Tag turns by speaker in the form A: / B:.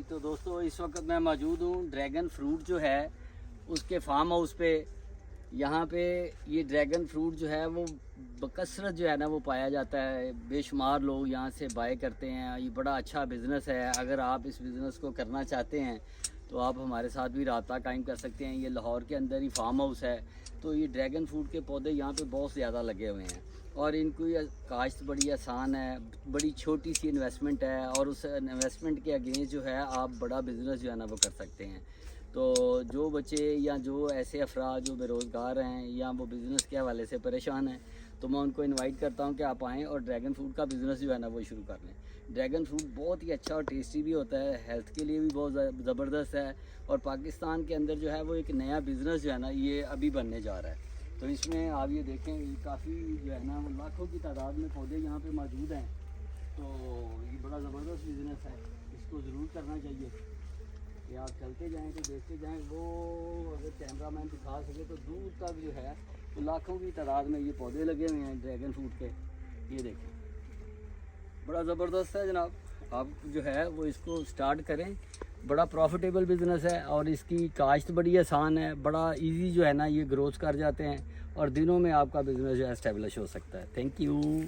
A: तो दोस्तों इस वक्त मैं मौजूद हूँ ड्रैगन फ्रूट जो है उसके फार्म हाउस पे। यहाँ पे ये ड्रैगन फ्रूट जो है वो बकसरत जो है ना वो पाया जाता है। बेशुमार लोग यहाँ से बाय करते हैं। ये बड़ा अच्छा बिज़नेस है। अगर आप इस बिज़नेस को करना चाहते हैं तो आप हमारे साथ भी रब्ता कायम कर सकते हैं। ये लाहौर के अंदर ही फार्म हाउस है। तो ये ड्रैगन फ्रूट के पौधे यहाँ पे बहुत ज़्यादा लगे हुए हैं और इनको काश्त बड़ी आसान है। बड़ी छोटी सी इन्वेस्टमेंट है और उस इन्वेस्टमेंट के अगेंस्ट जो है आप बड़ा बिज़नेस जो है ना वो कर सकते हैं। तो जो बच्चे या जो ऐसे अफराद जो बेरोज़गार हैं या वो बिज़नेस के हवाले से परेशान हैं तो मैं उनको इनवाइट करता हूं कि आप आएँ और ड्रैगन फ्रूट का बिज़नेस जो है ना वो शुरू कर लें। ड्रैगन फ्रूट बहुत ही अच्छा और टेस्टी भी होता है, हेल्थ के लिए भी बहुत ज़बरदस्त है और पाकिस्तान के अंदर जो है वो एक नया बिज़नेस जो है ना ये अभी बनने जा रहा है। तो इसमें आप ये देखें काफ़ी जो है ना वो लाखों की तादाद में पौधे यहाँ पे मौजूद हैं। तो ये बड़ा ज़बरदस्त बिज़नेस है, इसको ज़रूर करना चाहिए कि आप चलते जाएं तो देखते जाएं। वो अगर कैमरा मैन दिखा सके तो दूर तक जो है तो लाखों की तादाद में ये पौधे लगे हुए हैं ड्रैगन फ्रूट के। ये देखें बड़ा ज़बरदस्त है जनाब। आप जो है वो इसको स्टार्ट करें। बड़ा प्रॉफिटेबल बिज़नेस है और इसकी काश्त बड़ी आसान है। बड़ा इजी जो है ना ये ग्रोथ कर जाते हैं और दिनों में आपका बिज़नेस जो है एस्टेब्लिश हो सकता है। Thank you.